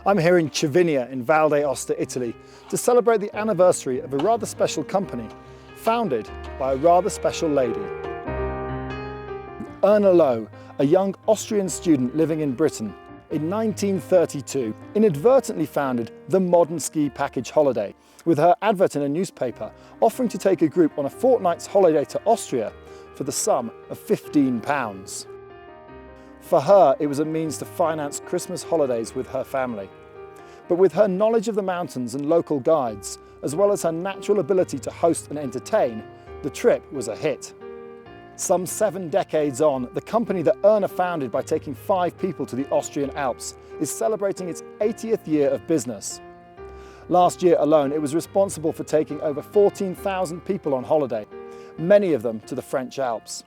I'm here in Cervinia in Val d'Aosta, Italy, to celebrate the anniversary of a rather special company, founded by a rather special lady. Erna Low, a young Austrian student living in Britain, in 1932 inadvertently founded the modern ski package holiday, with her advert in a newspaper offering to take a group on a fortnight's holiday to Austria for the sum of £15. For her, it was a means to finance Christmas holidays with her family. But with her knowledge of the mountains and local guides, as well as her natural ability to host and entertain, the trip was a hit. Some 7 decades on, the company that Erna founded by taking 5 people to the Austrian Alps is celebrating its 80th year of business. Last year alone, it was responsible for taking over 14,000 people on holiday, many of them to the French Alps.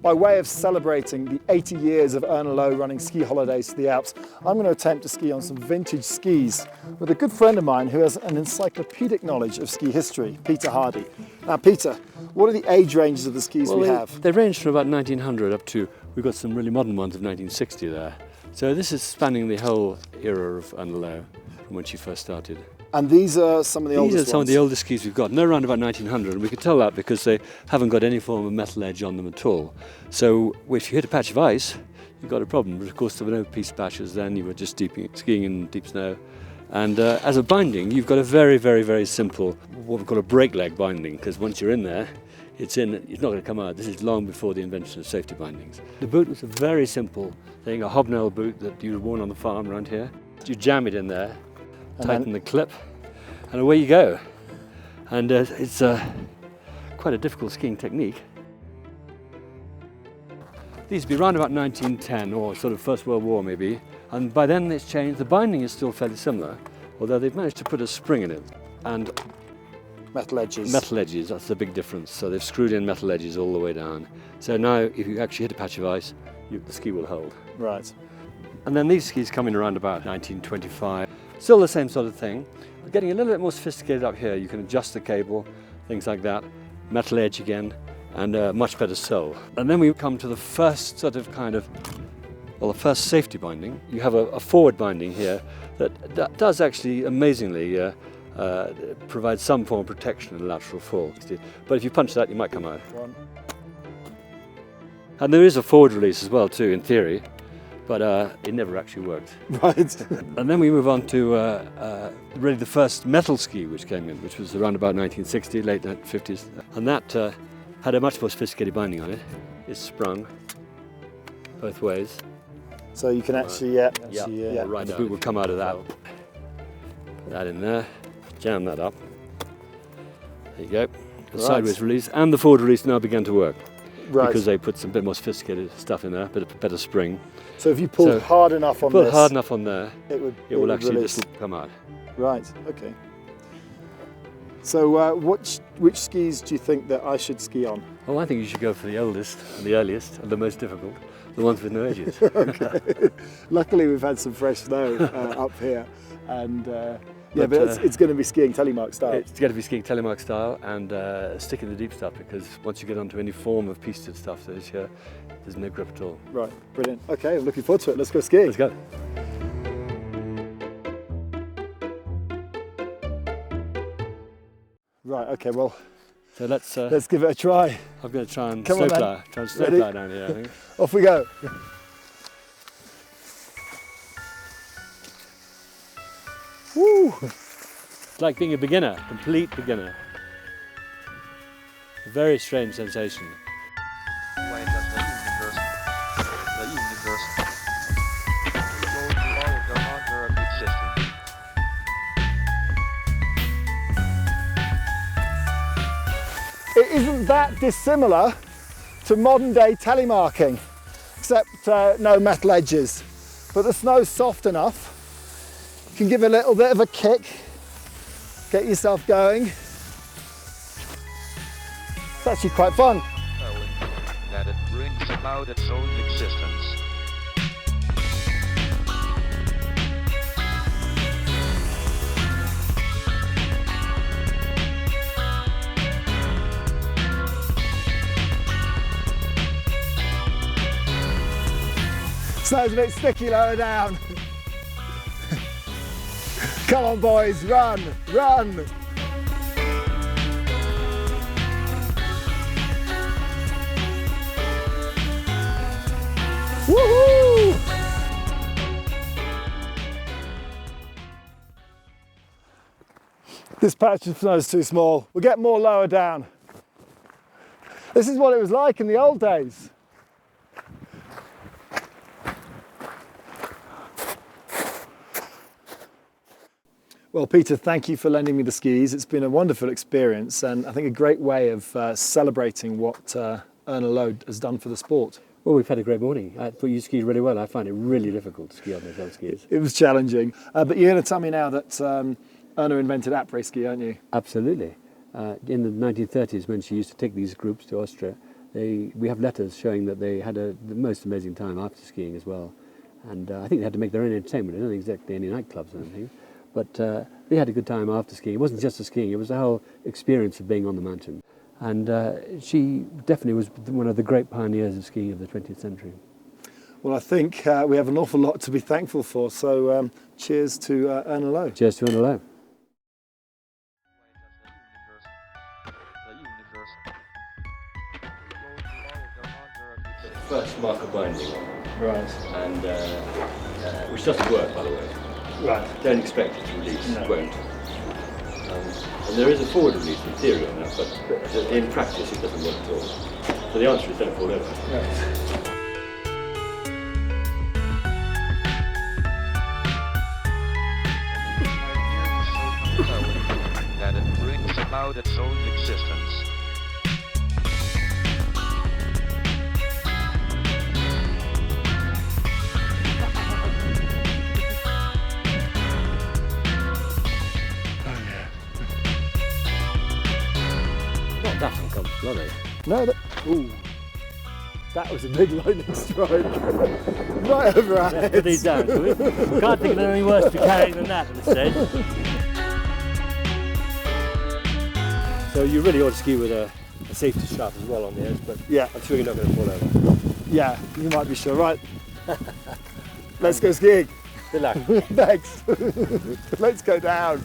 By way of celebrating the 80 years of Erna Low running ski holidays to the Alps, I'm going to attempt to ski on some vintage skis with a good friend of mine who has an encyclopedic knowledge of ski history, Peter Hardy. Now Peter, what are the age ranges of the skis we have? They range from about 1900 up to, we've got some really modern ones of 1960 there. So this is spanning the whole era of Erna Low from when she first started. And these are some of the oldest ones? These are some of the oldest skis we've got, and they're around about 1900, and we can tell that because they haven't got any form of metal edge on them at all. So if you hit a patch of ice, you've got a problem. But of course there were no piste patches then, you were just skiing in deep snow. And as a binding, you've got a very, very, very simple, what we call a brake leg binding, because once you're in there, it's not going to come out. This is long before the invention of safety bindings. The boot was a very simple thing, a hobnail boot that you'd worn on the farm around here. You jam it in there, tighten the clip, and away you go. And it's quite a difficult skiing technique. These would be around about 1910 or sort of First World War maybe, and by then it's changed. The binding is still fairly similar, although they've managed to put a spring in it. And metal edges. Metal edges, that's the big difference. So they've screwed in metal edges all the way down. So now if you actually hit a patch of ice, the ski will hold. Right. And then these skis come in around about 1925. Still the same sort of thing. We're getting a little bit more sophisticated up here. You can adjust the cable, things like that. Metal edge again, and a much better sole. And then we come to the first sort of the first safety binding. You have a forward binding here that does actually amazingly provide some form of protection in a lateral fall. But if you punch that, you might come out. And there is a forward release as well too, in theory. But it never actually worked. Right. And then we move on to really the first metal ski which came in, which was around about 1960, late 1950s. And that had a much more sophisticated binding on it. It's sprung both ways. So you can actually, right, the boot will come out of that. Put that in there, jam that up. There you go. The sideways release and the forward release now began to work. Right. Because they put some bit more sophisticated stuff in there, better spring. So if you pull hard enough on hard enough on there, it will actually release. just come out. Right, okay. So which skis do you think that I should ski on? Well, I think you should go for the oldest and the earliest and the most difficult, the ones with no edges. Okay. Luckily we've had some fresh snow up here, and but it's going to be skiing telemark style. It's going to be skiing telemark style and stick in the deep stuff, because once you get onto any form of pisted stuff that is here, there's no grip at all. Right, brilliant. Okay, I'm looking forward to it. Let's go skiing. Let's go. Right, okay, well, so let's give it a try. I'm going to try and Come on, snowplow down here, I think. Off we go. Woo! It's like being a beginner, complete beginner. A very strange sensation. It isn't that dissimilar to modern day telemarking, except no metal edges. But the snow's soft enough. You can give it a little bit of a kick, get yourself going. It's actually quite fun. That it brings about its own existence. Snow's a bit sticky lower down. Come on boys, run, run! Woohoo! This patch of snow is too small. We'll get more lower down. This is what it was like in the old days. Well, Peter, thank you for lending me the skis. It's been a wonderful experience and I think a great way of celebrating what Erna Low has done for the sport. Well, we've had a great morning. I thought you skied really well. I find it really difficult to ski on those old skis. It was challenging. But you're going to tell me now that Erna invented après ski, aren't you? Absolutely. In the 1930s, when she used to take these groups to Austria, we have letters showing that they had the most amazing time after skiing as well. And I think they had to make their own entertainment. I don't think exactly any nightclubs or anything. But they had a good time after skiing. It wasn't just the skiing, it was the whole experience of being on the mountain. And she definitely was one of the great pioneers of skiing of the 20th century. Well, I think we have an awful lot to be thankful for. So cheers to Erna Low. Cheers to Erna Low. First marker binding on, Right. and which doesn't work, by the way. Right. Don't expect it to release, No. it won't. And there is a forward release in theory on that, but in practice it doesn't work at all. So the answer is don't fall over. Right. That it brings about its own existence. Not that uncomfortable, are they? No, that was a big lightning strike. Right over our heads. Put these down, shall we? Can't think of anything worse to be carrying than that instead. So you really ought to ski with a safety strap as well on the edge, but Yeah. I'm sure you're not going to fall over. Yeah, you might be sure. Right. Let's go skiing. Good luck. Thanks. Let's go down.